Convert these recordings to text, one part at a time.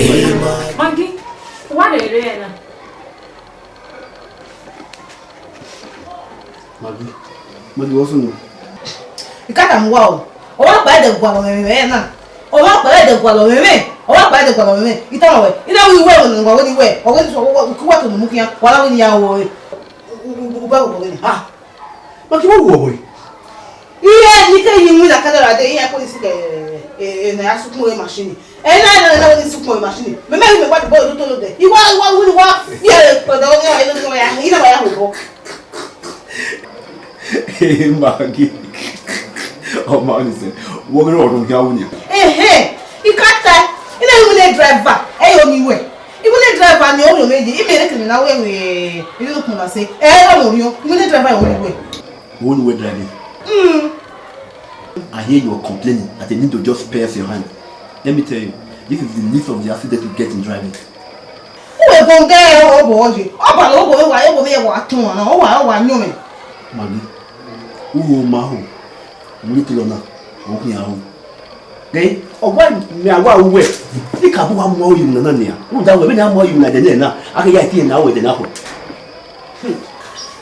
Maggi, what are you doing? Maggi wasn't. You can't wow. Or what by the Gualamena? Or what by the Gualamene? Or what by the Gualamene? You tell me, you know, we will go anywhere. Or what to Mukia, while we are ah. But you won't. Yeah, you can use a color at the airport in a super machine. And I know this super machine. Remember what the boy told you. You want one would walk? Yeah, but I don't know where I go. Hey, Maggi. Oh, man, what are you doing? Hey, you can't tell. You know, when they drive back, I only way. You will drive by the only way. Immediately now, we look and say, I don't know you. You will drive by only way. One way driving. I hear you are complaining that you need to just spare your hand. Let me tell you, this is the least of the accident you get in driving. Who will go there? Oh, boy. Oh, but over there, what? Oh, I know me. Maggi, who Maho? Mulitulona, walking out. Okay? Oh, why? Me, I want to wait. You can't go more you than Nania. Who that will be now more you than the dinner. I can get in now with the apple.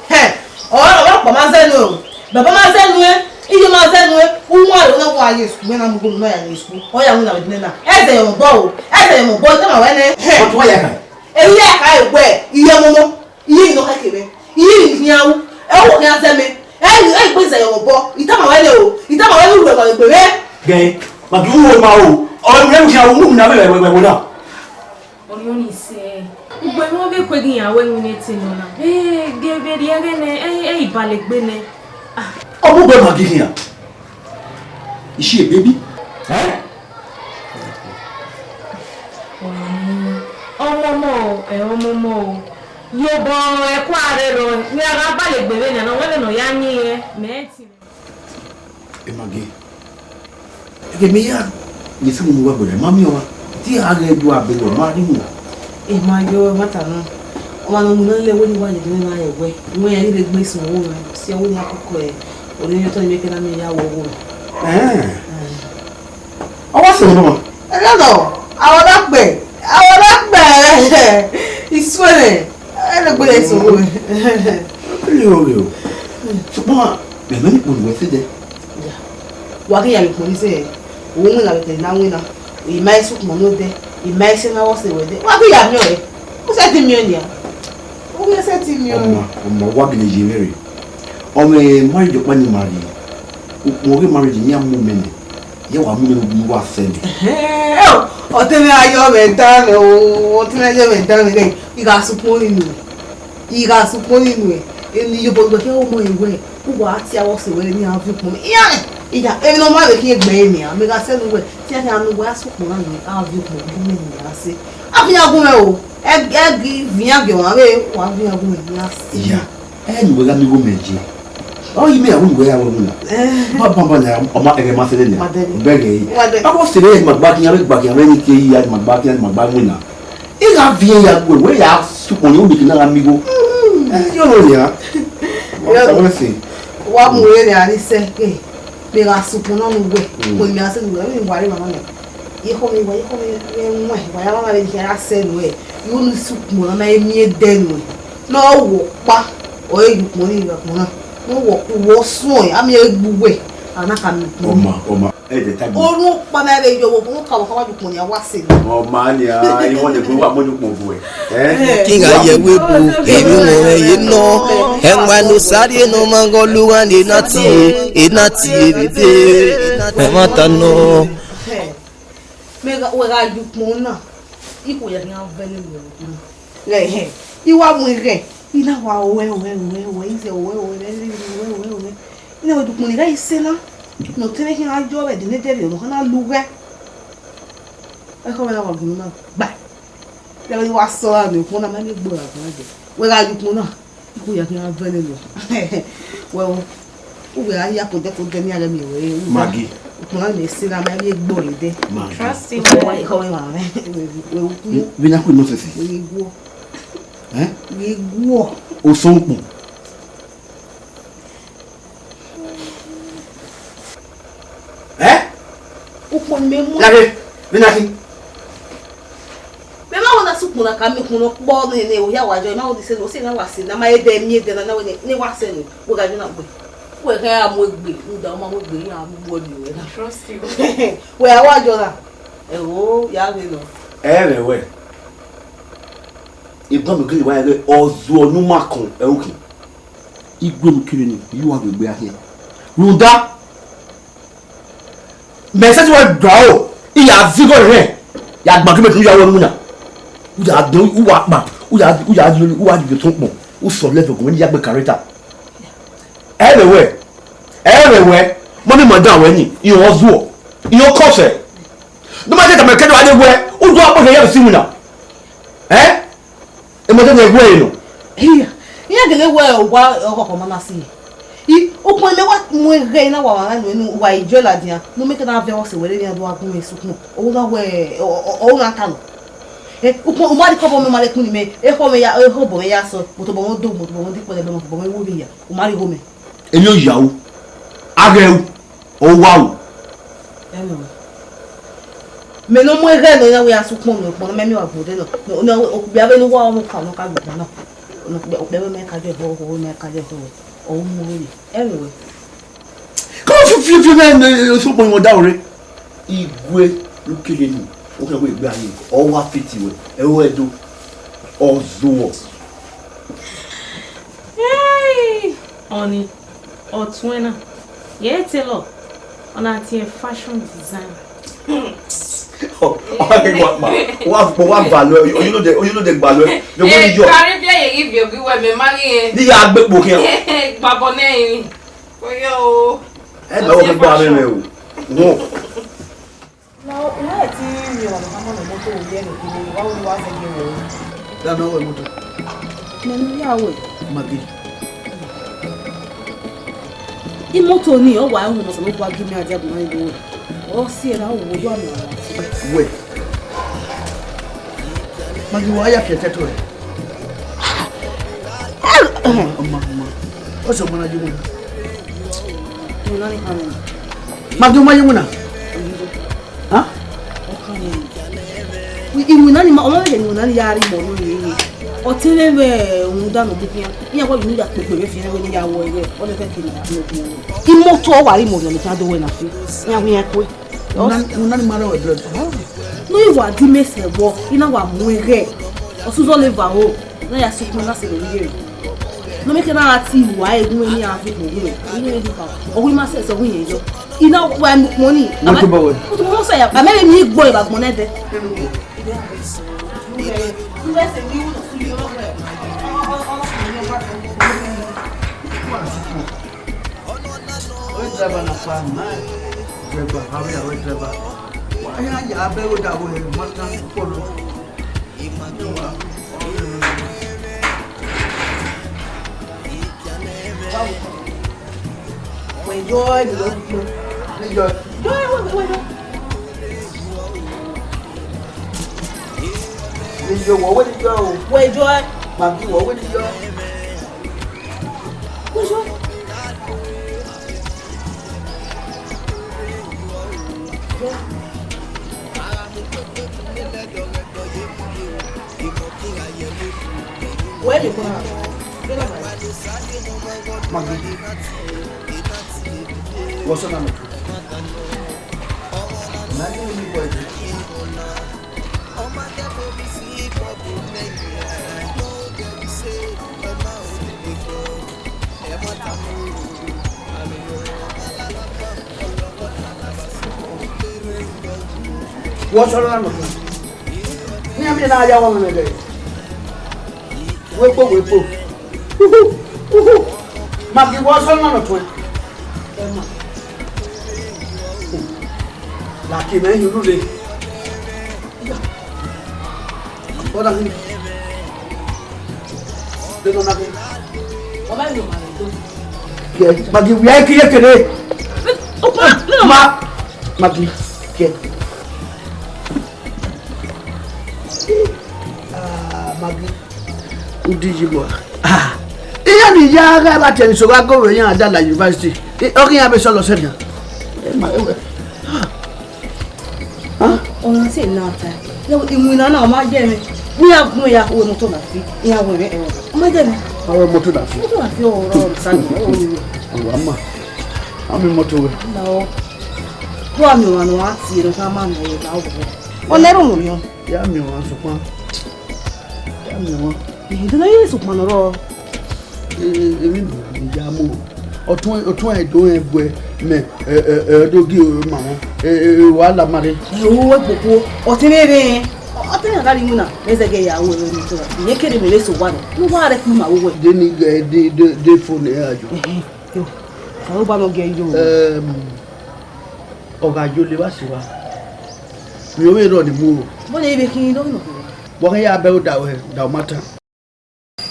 Hey, all about Mamma. But Mamma, you must say, who want to know why you when I'm going to school? Oh, I will have dinner. As I am a bow, as I am a boy, but why I can? And yet I wear, you know, you know, I can. You know, oh, answer me. I was a boy, you tell my window, you tell my window, gay, but you will know, or you shall never know. Or you only say, when we'll be quitting when we need to know. Hey, give it again, a balik bene. Oh, who got Maggi here? Is she a baby? Eh? Oh, Momo. You boy, a quarter, we are a balik bene, and I want to know Yanni, Nancy. Emaggi. Give me a little more with Mammy or dear Idowu Agbes Parliament. Emaggi, what I know. One of the only one is doing my way. When I need a place of woman, see only a cocoa. Or you told me that I woman. Oh, what's the one? I don't know. I will not bear. He's sweating. I don't believe so. You. So, the many people were there. What are you going to say? Woman of the now winner. We might suit Monode. He might say, I was the way. What do you have? Who's at the million? Who is at the million? What can you marry? Or may marry the money marry. Who married the young woman? You are moving was sending. Oh, tell me how you're done. Oh, tell me you're done again. You got supporting me. You got supporting me. And you both go home away. Who was I was away in your view? Yeah, even no matter here, baby. I mean, I said, tell me I'm the worst one. I'll view for I say, I'll be a woman. I give me a girl away. One be a woman. Yeah, and we're going to go magic. Oh, you may have where I will. Papa, I'm not a master in there. Beggy, I was today my back and any key at my back and my back winner. Is our VA good way out to you become an amigo? You know, yeah. I want to say, what way I say, hey, they are super on the way. When you are saying, worry, mamma. You hold me, why I said, way. You will soup more than I made then. No, but, or you money. No was swing. I'm a good way. And I can. Oh, at the time. Oh, no, but I you won't come how you are saying. Oh, man, yeah, you want to go up when you move away. King I will you know, and when you study no man go look and it not see every day. I want to know. Mega, where are you, Mona? You will have very well. Hey, you are moving. You know how well, is the well, you know, the money I say now. No telling I job at the native, you know, look at. I come out of back. There was so I do one of my boy. Where are you, Mona? We are very low. Well, we are here to get the near me away. Maggi. May still a my big boy there. Trust him. We not good enough. We go. We go. O something. Upon me, Venaki. supuna kami kuno bo ne o ya wajo na o di se no se na wase na ma ede mi ede na ne wase ni wo ga ju na gbe we ka ya mo gbe nda o ma mo gbe ya mo bo ni we na trust you we awajo na e o ya we no we ibon mi kiri wa re ozu onuma kan e okin igbe mi kiri ni you wa gbegbe ahe runda message wa gba o iya zigo re ya gba kebe tun ya wo mu na uja do uwa pa uja ju tun pon u so level go ni ya gbe character everywhere mo bi mo dan we ni iyo ozu iyo kose no ma je ta me kedo ade we uju apo ke ya si mu na e mo de ne we no iya gele we o wa o ko mama si I o pon me wa mo re na wa no wa ijo la dia no me ke na ve o se we le do agun esu o na we o na ta no o pon o ma di ko bo me ma le kun ni me e ko me ya e ho bo me ya so mo to bo mo di ko le bo me wo bi ya o ma ri ho me emi o yawo agewu o wawo me no mo re no na we asu pon no pon me mi wa bo de no o bi ave no wa mo ka no ka gbo no no be me ka je ho me ka je ho o mo ri everywhere come fi me so pon mo da ore igwe lukele ni o kan we igbe aye o wa fiti we e o edo ozuwo Oni Otwena. Yeah, tell on a fashion design. Okay, what value? You know the value. You go to your. Caribbean, you give your good women money. The Agbe book here. Babone. For you. And no one buy me. No. now why ti mi wa mama no moto o ye ni wa wo wa se ge wo Da no we moto. Me ya we Magi. I moto ni o wa hu no so mo gba gi mi aja bu na ibo o si era wo do ami ara We. Magi wa ya pete to. Mama. O so mo na ji mo. ni na ni kan ni Magi ma yimuna. Ha? imu na ni ma o ma le ni na ni ya ri mo no ni o tele be ohun da no bu kian iya ko ni da pe pe fi ni ya wo ile o le fe kiri i moto o wa ri mo ni kan do we na fi ya wi en ko Una ni mara we blood. no iwa di mese wo ina wa mu ere o su zo le va o na ya su na se le ri no me ke na ati wa egun ni a fi mo ni ni di ka o wi ma se so wi yen yo ina wa mo ni Moto bawo. o to mo so ya me mi gbo iba gbon nede Driver na kwa man. Driver, how are you driver? Why ya be o da bo he mata polo. we joy the lord Enjoy. Enjoy wo we go. we joy Magi wo we go. we joy where the go Magi. What's your name? Magi ni boy. What's your name? Ni ami na ya wo me de. Wepo. Magi what's your name to? La que me yo le. Ora ni. De no na ke. o ma lo ma do Ke Magi wi ai kiye kere. Ma Magi ke. Magi. Udiji bo. Iya ni ya ga ba ten so ga go yan ada la university. O kin ya be so lo se yan. o na se na ta yo imu na na o ma je mi Ni agun ya o moto na fi. Ya wo re e wo. O ma je mi. Awo moto na fi. Moto na fi o ro sani. O ama. Ami moto we. No. Do ami wa no ati ro ka ma na ye na o bo. O le ro mo mi o. Ya mi wa so pa. Ya mi wa. Do na ye so pa no ro. Emi ya mo. Otun edo egbe me dogi ma won wala mare. O we popo. O ti rere. O ti na ri mu na. Eze ge ya wo ro ni to. Ye kere me le so wa no. No wa re ku ma wo we. De ni de phone e ajo. Yo. Sao ba no ge yo. Oga jo le wa si wa. Mi o we ro ni mu. Bo le be kin do no. Bo kan ya be o da mata.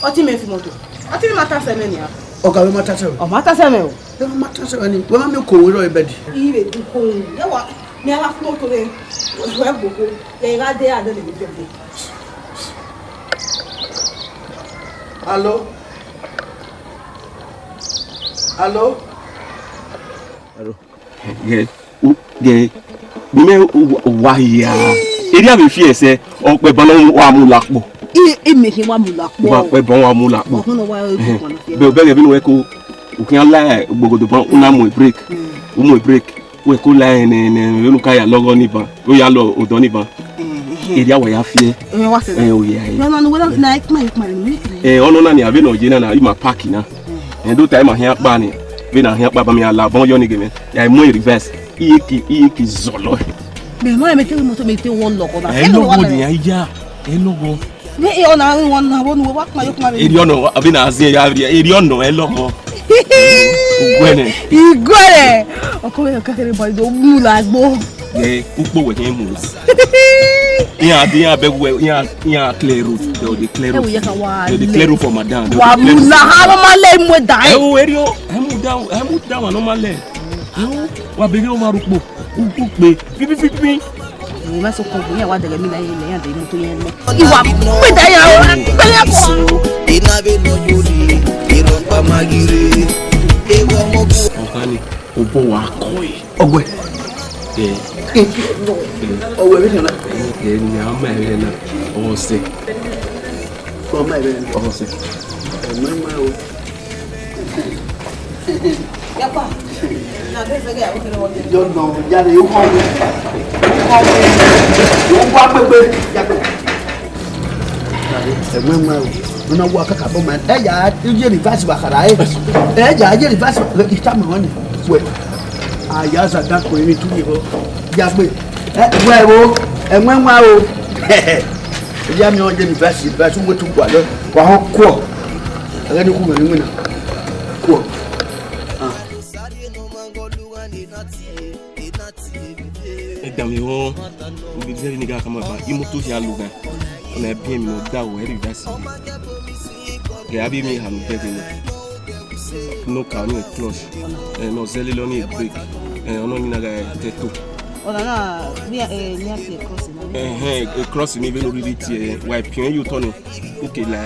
O ti me fi moto. O ti mata se me ni a. Oga we mata se. O mata se me o. E mata se ni. Wo ma me ko we ro e be di. Ibe du ko. Ya wa. Mi ala fu moto le. O we gbogbo. Le ga de ade le be be. Allo? Allo? Ge bime wa ya eri abi fi ese o pe bon wa mu lapo E me ki wa mu lapo wa pe bon wa mu lapo o no wa e ko na fi be be bi no e ko o kin la gbogodo bon una mo break o mo break we ko la ne olu ka ya logo ni ban o ya lo odo ni ban eri awa ya fi e wa se o ya no no we na ikma ni ono na ni abi no je na ma park na do time ahia pa ni be na ahia pa ba mi ala bon yo ni game ya mo reverse iye ki zolo me no e me te moto me te won logo na e logo ni ya e logo ni e ona won na won we wa kuma yo kuma be eri ono abi na azin ya eri ono e logo igwere oko we ka kere boy do mu la gbo upo we yin mu yan be we yan clear road the clear road the clear road for madam wa mu na ha ma le mu da e o eri o e mu down no ma le wa be o ma rupo upo pe pipi ni ma so ko bo yan wa de mi na ile yan de mu to yen mo iwa pe da ya o pe ya ko ina be no yuri iro pa magire e wo mo bu okani obo wa koi Ogwe. Ogwe bi na. Ni ama ere na o se Ko ma be na. o se Mama o. ya pa na be se ga o kere wo Yo no, ya le yo ko. Yo wa pepe. Ya pe. Mama o. Nona wa kaka bo man. E ya je reverse ba kara e. E ja je reverse ki ta mo ni. We. Aya za da ko ni tu ni ho. Ya pe. We wo. Mama o. Ya mi o je reverse ba su wo tu gwa lo. Wa ho ko. Aga ni ku me ni na. Ko. dami won o be very nigga kama ba imoto ya luga na bien mi no da o eri dasi ge abi mi ha no bege no ka no clutch no zeli lo ni break ono ni na ga teto ona na ni ati cross na cross ni be no really tie wa pion you turn okay la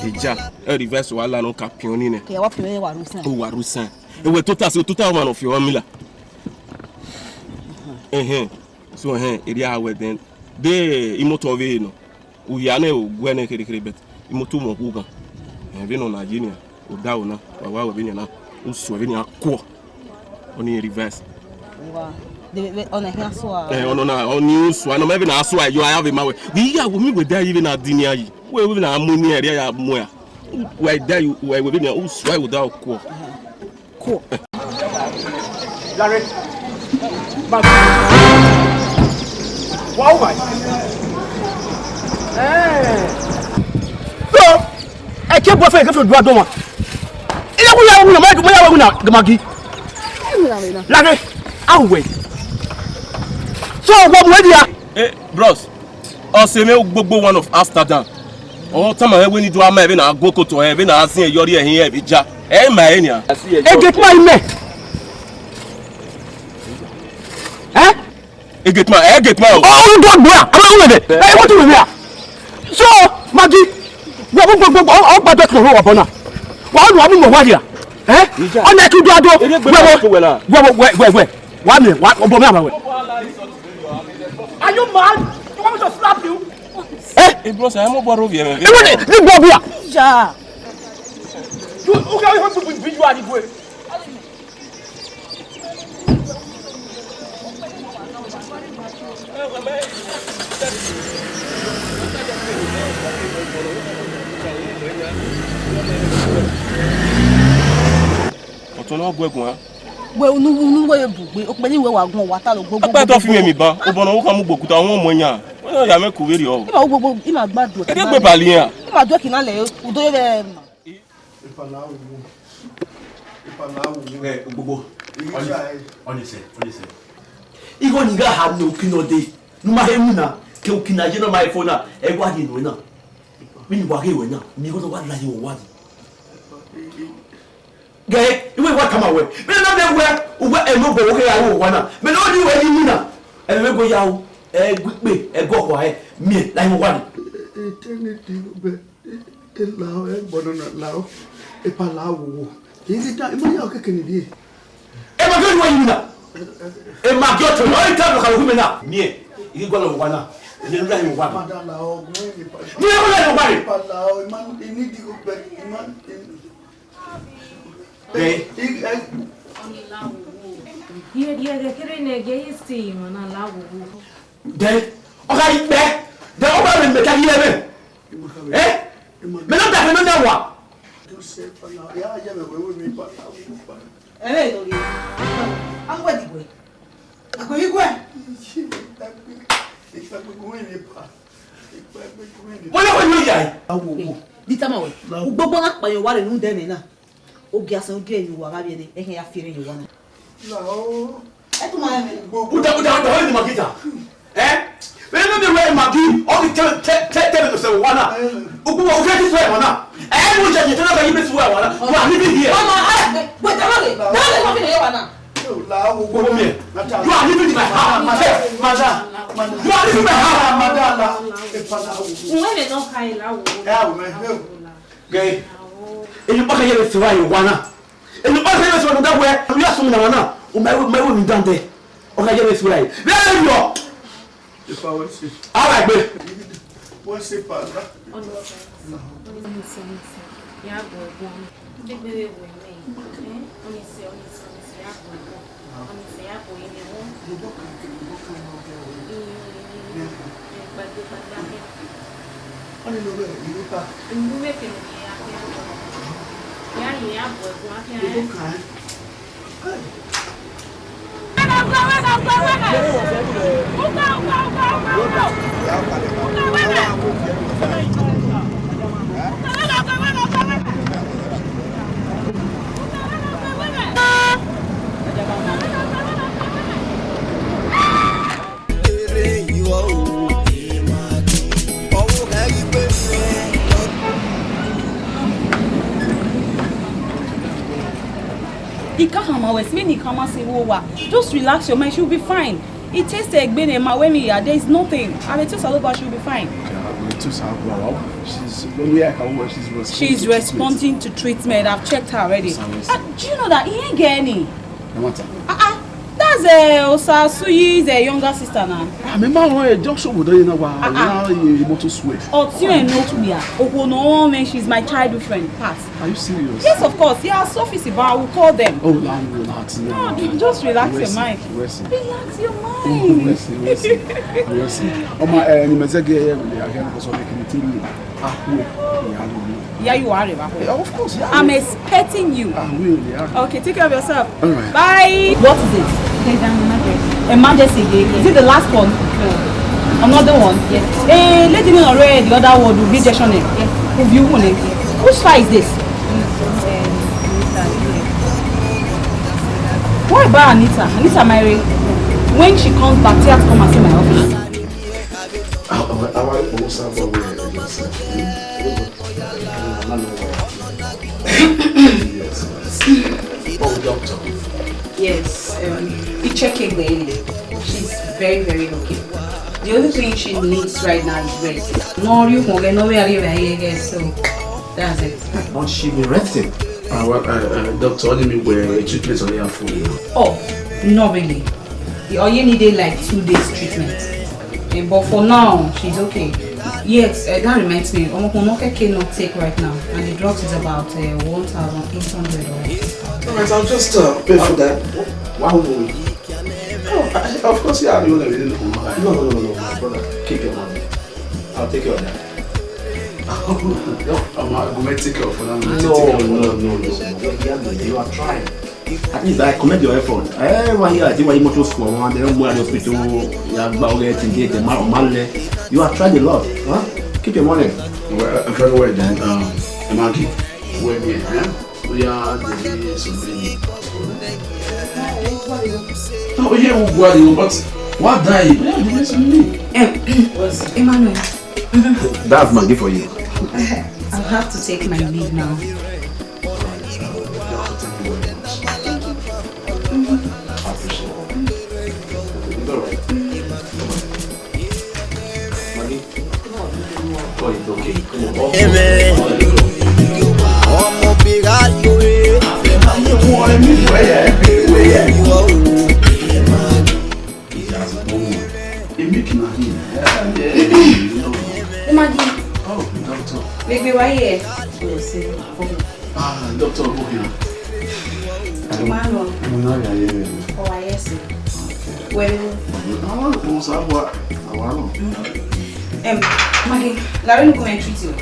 eja reverse wala no ka pion ni ne ke wa pion wa rusan e we total man of your mila so area we then de imoto we no uya na ogwe na kere bet imoto mo ku gan be no Nigeria o da o na wa we na o so we ni akọ oni reverse wa de ona hia so a ono na oni so na me be na so a you have ma we ya we mi we da even na dinia yi we na amoni area ya mo ya we da you we be na o so we da akọ ko Larry. Wow, my. So, I can't go for a good one. Emaggi. Larry, I'll wait. So, what will you? Hey, bros. Ose me gbogbo one of Amsterdam. Oh, time when you do am even na go to even na asin yori ehin e bija. Eh ma enia. E get my me. E get my. Oh, you don't bra. Hey, what do you mean? So, Maggi, what all about the cloro upon her. What do you want here? On that you do. Where? What me? What? Are you mad? You want me to slap you? Eh, bro, ça m'a boire au bien. Eh, bois bien. Ja. Tu regardes un peu de vidéo à l'iboué. On a boire quoi? We nous we bugbe. O pe ni we wa gun wa ta lo gbogbo. Apa to fi mi ba, o bono wo kan mu gboku ta won mo yan. Won ya me ku we ri o. Ima gbogbo ima gbadu. E de gbe bali yan. Ima do kina le udo ye be. Gbogbo. Honestly. Igo ni ga ha no kinode. Numa he mu na ke o kinaje na my phone na e gwa di no na. Mi ni gwa ke we na. Mi go to wa la ye wo wa. Gay, you will come away. Me no dey where e no go okay awo wa na. Me no di we ni mu na. E me go yawo. E gbe e go kwa e mi la ye wo wa. Eternity be e lao e bono na lao. E pa lao. Is ta e mo ya o kekeni di. E ma go ni wa ni na. E ma go to no e ta no ka wo mi na. Mi e go lo wa na. Ni la ye wo wa. Ma da lao mo e pa. Ni e go la ye wo wa. Pa lao e man e ni di go be e man. Gay. Dia kere ne gay sti mana lawo. Then okay back. The over me ka here me. Eh? Me no da me no da wa. Tu se pa lao. Ya me we mi pa lao. Eh do ye. Angwa di gwe. Ako yi gwe. Wọ́n lọ́wọ́ ní ìyá Awo. Ditama we. Gbogbo na pa yo wa le nu de me na. Ogi asan ogi eyin wa ga bi ni ehin ya fire yin wa na. Lao. E tu ma me. Uda wọ́n ní magita. Bẹ́ẹ̀ ló dé wẹ́ magi ọ́n tẹ́lẹ̀ ló sẹ́wọ̀n wọn náà. Ogun wọn fẹ́ẹ́ ti sọ ẹ̀wọ̀n náà. Wọ́n jẹ́ ìyẹn tẹ́lẹ̀ bá yí bẹ́ẹ̀ sọ ẹ̀wọ̀n náà. Wọ́n à níbi yìí ẹ̀. Mama, wait, dáwọ́lẹ̀ ma fi lè yẹ wa náà. Lao. Gbogbo mi ẹ̀. Yóò à níbi yìí bẹ́ẹ̀ ha. Yóò à níbi bẹ́ẹ̀ ha. Madala. E pa lao. Nwe me no kai lawo. Ya wo me. Gay. Èyí bá kẹ́ yẹ bẹ́ẹ̀ sọ ẹ̀wọ̀n náà. Èyí bá kẹ́ yẹ bẹ́ẹ̀ sọ ẹ̀wọ̀n náà wẹ́ àbí àsùnmù náà wọn náà. O mẹ́wò mi dáńtẹ́. Ọkọ̀ yẹ bẹ́ẹ̀ sọ ẹ̀yìn. Bẹ́ẹ̀ ni yọ. If I was sick. Ara ẹgbẹ́. Wọ́n ṣe pàdá. Ya go go. Gbegbe we we me. Oni se ya go go. Oni se ya go ile wo. Wọ́n ní lórí ìlú pa. Ndu me ke ni ya ke. Ya ni ya go go akia. Ìlú kan. Just relax your mind, she'll be fine. It tastes like Benin Movies. There is nothing. I mean, she'll be fine. She's responding to treatment. I've checked her already. Do you know that he ain't get any? That's Osasuyi's younger sister now. I'm a just so good. You know now you want to sweat. Oh, you ain't know to me. Oh no, man, she's my childhood friend. Pass. Are you serious? Yes, of course. Yeah, Sophie, but I will call them. Oh, relax. No, just relax your mind. Relax your mind. Yeah, you are. Of course. Yeah, I'm expecting you. I will. Yeah. Okay, take care of yourself. All right. Bye. What is it? Emergency. Is it the last one? No. Another one? Yes. Hey, let me know already. The other one will be Yes. Who you want it? Whose file is this? Why about Anita? Anita married. When she comes back, she has to come and see my office. Yes, checking Lady. She's very, very okay. The only thing she needs right now is rest. No, you won't get nowhere here, so that's it. But she be resting. Doctor only me where treatment on her for you. Oh, not really. All you needed like 2 days treatment. But for now, she's okay. You Yes, that reminds me. Omokonoke cannot take right now, and the drugs is about 1,800 dollars. Alright, I'll just pay for that. Wow. Oh, of course, yeah. No, brother. Keep your money. I'll take care of that. I'm going to take care of that. No. You are trying. At least I commend your effort. I think why you must for one. They don't want hospital. You are trying a lot. Huh? Keep your money. Well, very well then. Emaggi, where we we are the somebody. Oh yeah, but what die? Emmanuel. That's Maggi for you. I'll have to take my leave now. Emaggi. Oh, doctor. Baby, why here? Doctor, okay. Emmanuel. Oh, yes. Well, Maggi, Larry, go and treat you.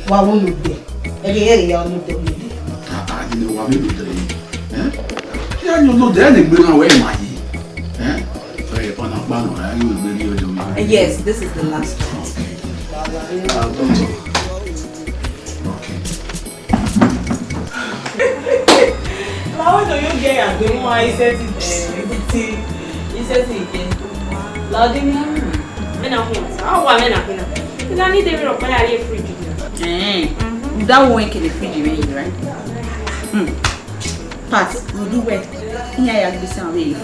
Why won't you be? Again, you're not the baby. I didn't know what we do. Yeah, you know, then they bring away Maggi. Yes, this is the last one. Doctor. Okay. How do you get a good one? He says it again. Louding him. Men are home. How are men are here? You don't need to repair your fridge. That won't kill the fridge, right? Pat, we'll do well. Here, I'll be some way.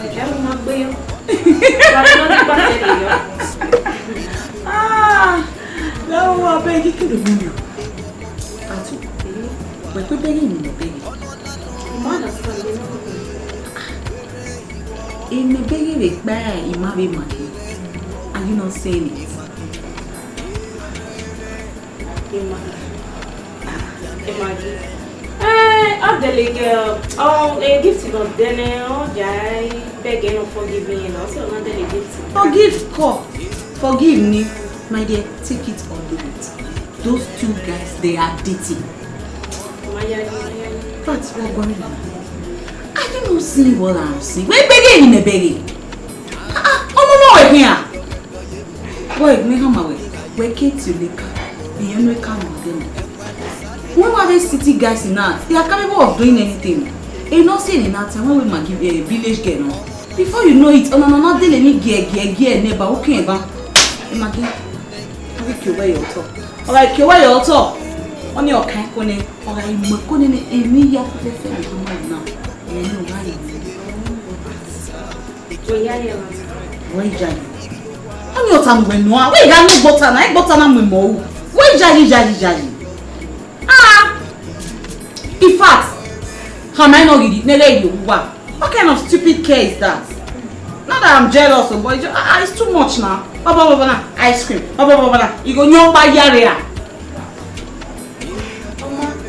No, I beg you to do it. Pat, we're begging you, baby. In the baby with bear, it might be Maggi. Are you not saying it? Emaggi. Of the girl, oh, a gift of dinner, oh, Jai, begging or forgiving, and also another gift. Forgive me, my dear. Take it or leave it. Those two guys, they are dating. But we're going on. I don't see what I'm seeing. We're begging in a begging. Oh, no, here. Boy, me how my way. We're kids to liquor. And you know, come on them. When are these city guys in that? They are capable of doing anything. You know, saying in that time when we might give a village girl. No? Before you know it, no, they let me gear, neighbor, okay, ba. Emaggi, I will kill where you talk. Alright, kill where you talk. On your kind of alright, Makone, and me, you have to say now. You know why? Why, Jai? On your tongue, when no, we got no butter, I butter, and we more. Why, Jai? In fact, can I not get it? What kind of stupid care is that? Not that I'm jealous, but it's too much now. Ice cream. You go no buy area.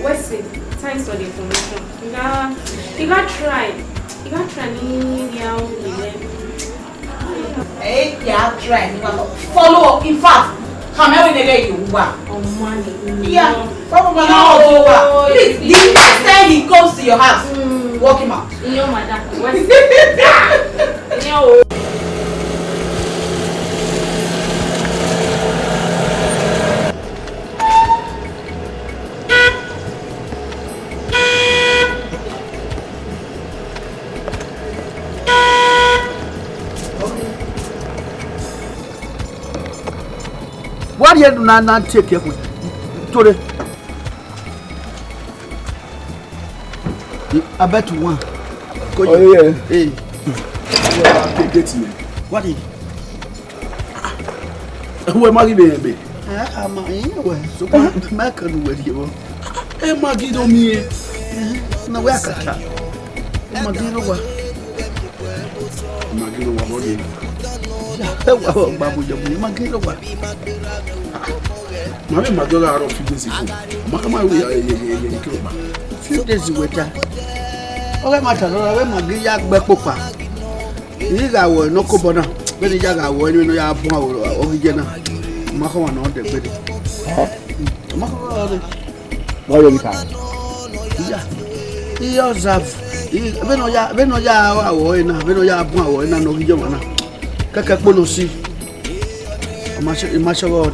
Wesley, thanks for the information. You got try. You got try. Hey, yeah, try. Follow up. In fact, can I get you? On money. Yeah. Please, the next time he comes to your house, walk him out. You know, madam. What do you not take it with? I bet one. Oh yeah. Hey. What is? Who am I giving be? I'm anyway. So my can with you. Emaggi do me. No way I can try. Emaggi no what? Emaggi no what? Wow, Babu, you Maggi. Mamma Madola are of few days ago. Mamma, we are a few days later. Oh, my father, Maggi, Bacopa. These are no cobona. When the Jaga, when you are born or Vigena, Macawan on the bed. Why are you kind? Yeah, he also Venoya, or in a Venoya, or in a Novijana. Cacaponosi. Much of all.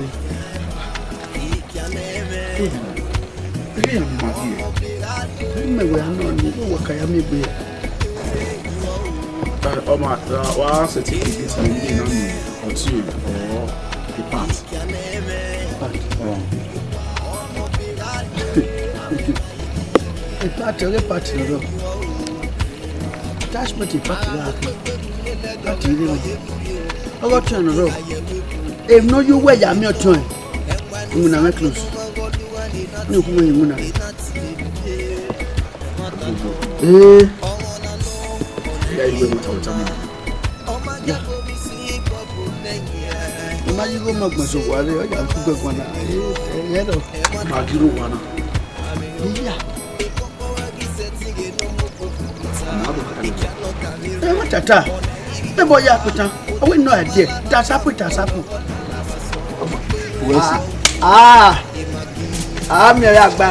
Once a ticket is or two or the part. A party, attachment, I got you on the road. If no, you wear your meal toy. You will not close. No, you will not. Yeah, you will talk to me. Yeah. You go make me so worried. I got to go one. Hello. Magiru one. Yeah. What tata? The boy yakuta. I will no idea. Tasapu. I'm your Agba.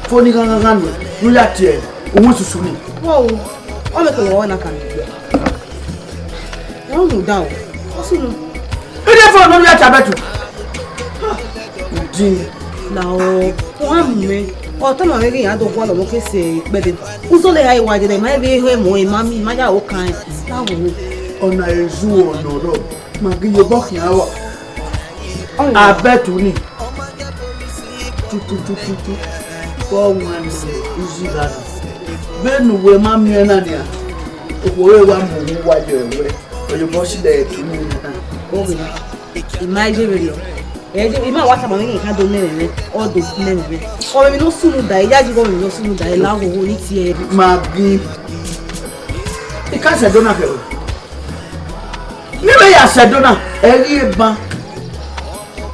Phone gangan you like here owo susu ni Wow, all the one I can do. No down. What's it? Ede phone no ya tabetu. Now, one me. O to ma we yan do gwa lo mo ke se gbede. Uzo le hai wa de ma be he mo mami ma ya o kan. Na wo. Ona ezu ono ro. Ma gi ye bo kian wo. Abetu ni. Tu. For one easy that. Benu we mami na dia. Owo wa mo wa je we. Oyo bo si de tu ni. O mi. Imagine video. Ima wa ta ma mi kan do mere o do mere. O mi no sunu da ya ji go mi no sunu da la wo ni ti e. Ma bi. E ka se dona fe. Ni be ya se dona eri ban.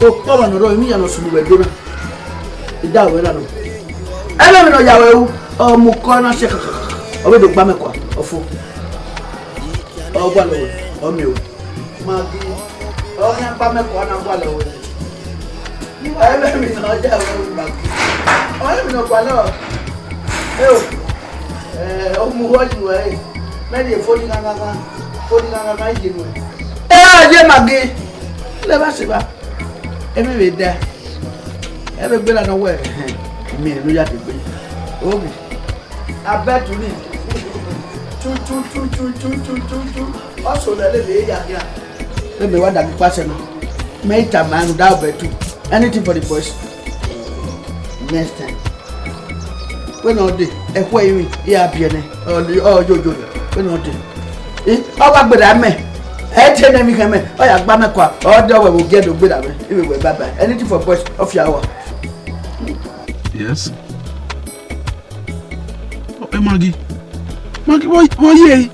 O ko wa no ro mi ya no sunu we dona. Ida we la no. Ele mi no ya we o mu ko na se kaka. O be do gba me kwa ofo. O gba lo o mi o. Ma bi. O nya gba me kwa na gba lo. Ele mi no ja we ba. O mi no kwa lo. O mu ho ji we. Me de foni gangan. Foni gangan ma ji nu. Je magi. Le ba se ba. E mi be da. E be gbe la no we. Mi lo ya te gbe. O mi. Abet to me. Two. Also, the lady, yeah. Let me want that person. Make a man without better. Anything for the boys. Next time. When all day, a way, yeah, piano, or Jojo. When all day. Oh, but I may. I tell them you can make. Oh, yeah, Bamaqua, or the will get a bit of it. If we were bye. Anything for boys of your hour. Yes. Emaggi, why ye?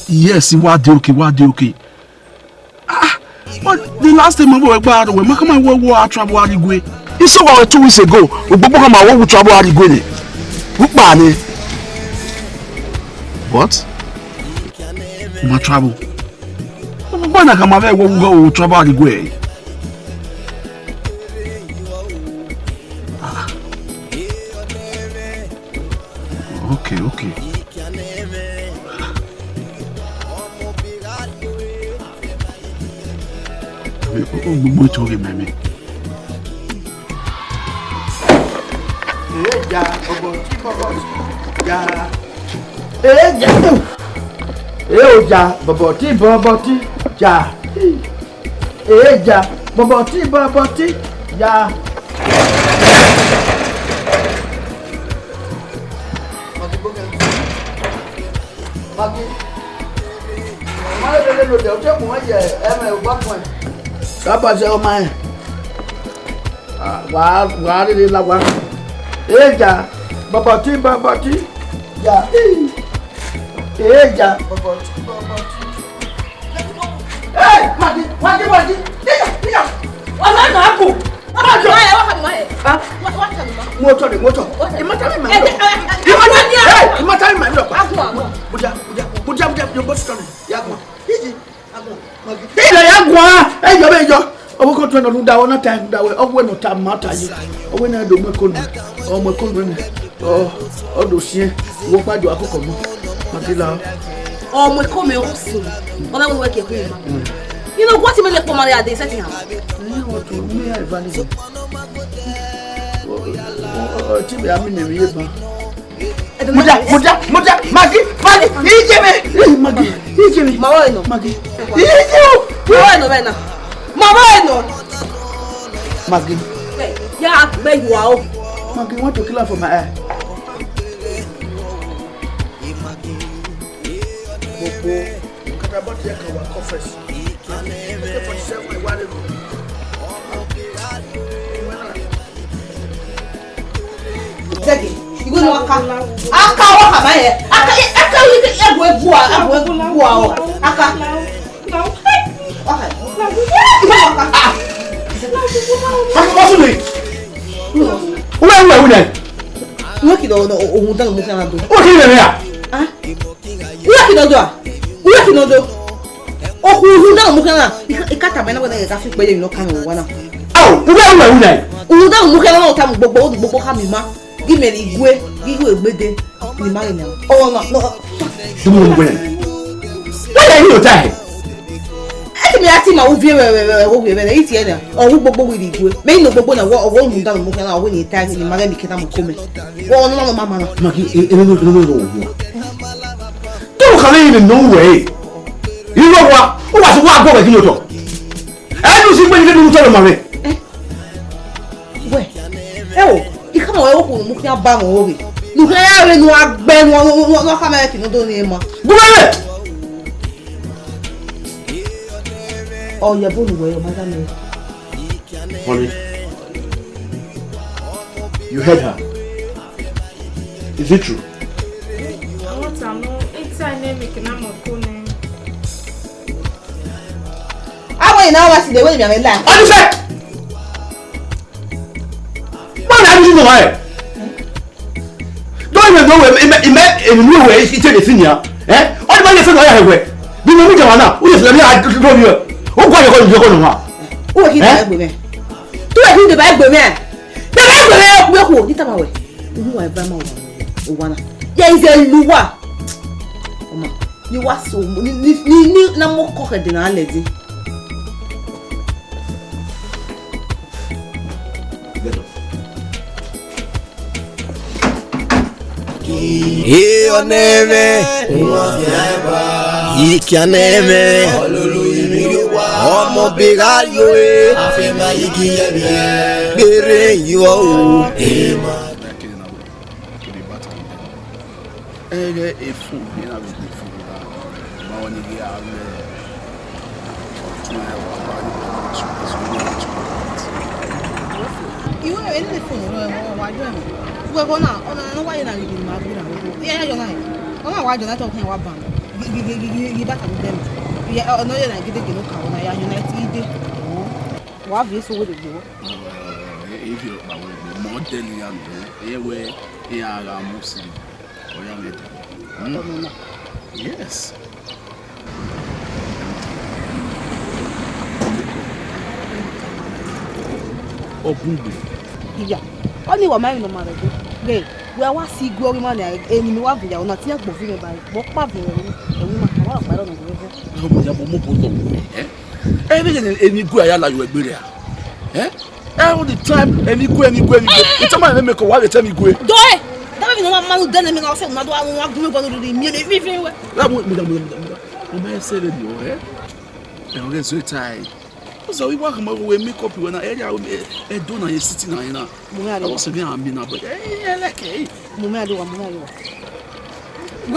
Yes, what do okay? Ah, but the last time I went bad, when Makama war travel Adigwe. It's over 2 weeks ago. Ubokama will travel Adigwe. Bukbani. What? My travel. When I come away, we'll go travel Adigwe. Okay. What told you, Mammy? You know what you mean like Maria they setting up? Maggie. Yeah, beg you out. Maggie, want to kill her for my eye. You go no aka waka ma here. Aka you dey bua. Aka. Give me the way, give you a bede, the marina. Oh, no. What are you saying? I think my own view eat here, or who bobo with it. May no bobo and what won't done Mukana when he tags in the Madame Kitam come. Oh, no, Mamma. No. Don't come in no way. You know what? Who was what go with you? I don't see when you didn't tell Mammy. Where? You come away with Mukia Bam over. Look at it, no Ben, no American, no name. Oh, you're born away, Madame. Honey, you heard her. Is it true? I want to know. It's a name, you cannot call name. I want now what's the way you're in life. What is that? You know why? Don't even know in new way it's a senior. Eh? All the money is I have. You know me now. Who is the I told you? Who got you going on? Who are you with me? Do I do the bag with me? The bag with me, who did away? Who I bam one. There is a lua. You are so no more cocked than a lady. Iyo neve, ikia neve, ọmọ bega yoe, bere yiwa o. Wa vi so we dey go. If you are more than you are Muslim. Yes. Obungu. Yeah. Only wa mai no mare go. Ge, we wa si glory man eni mi wa via ona ti agbo fi me bai. Bo pa bi e wi ma wa pa ro no go. Mo ja mo po to. Eni go aya la yo egbere a. All the time eni go. It's a man make wa tell me go. Do e. Da bi no ma manu dene mi na se na do wa gun me go no di mi le fi fi we. La mo me say le dio and get so tired. So we work we make up when area e do na you sitting na ina. I was be am na but like mo me ade wa. Go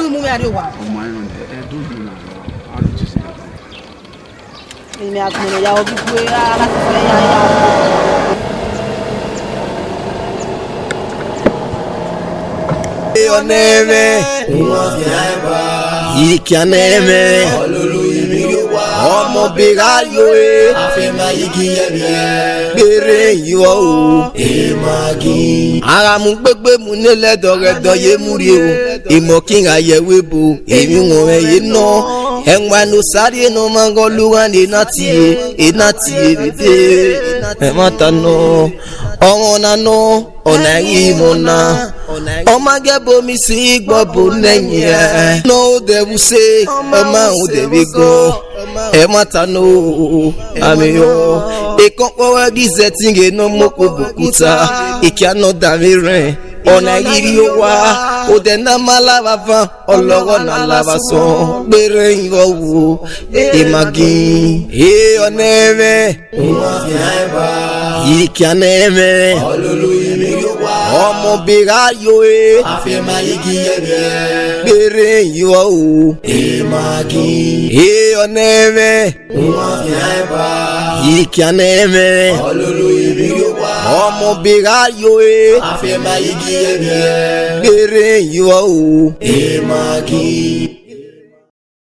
mo me ade wa. Oh my god, do you na. How did you say that? Ni a ko ya o bi gbe ala ti fe ya. Oneme ikaneme ọmọ birayo afema igi yẹbi gbere yiwọ o Emaggi ara mu gbegbe mu nílẹ̀ dọ̀rẹ̀dọ̀ yé múri o ìmọ̀ kí n àyẹ̀wé bo èmi wọn ẹ̀yẹ náà ẹ̀wọ̀n ló sáré náà máa ń gọ́ lúwa ní iná tiye bèbè ẹ̀ má ta náà ọ̀rọ̀ nànà ọ̀nà ìmọ̀ náà ọmọ gẹ́bọ̀ mi sí gbọ́bọ̀ lẹ́yìn ẹ̀ náà ó dẹ̀wù ṣe ọmọ ò dẹ̀bi gan ẹ̀ má ta náà àmì yọ ìkan pọ́wọ́ gíṣẹ́ tí ń gẹ̀ náà mọ́kò bùkúta ìkí àná dàmí rẹ̀ ọ̀nà ìrírí ó wá ó dẹ̀ náà má lábàá fún ọlọ́rọ̀ náà lábàá sàn gbére ìwọ̀ wò Emaggi ọ̀nà ẹ̀rẹ̀ ìkíánà ẹ̀rẹ̀ ọmọ birayo afẹ́mà igi ẹ̀rẹ̀ gbére ìwọ̀ wò Emaggi ọ̀nà ẹ̀rẹ̀ ìkíánà ẹ̀rẹ̀ ọmọ birayo afẹ́mà igi gbére ìwọ o Emaggi.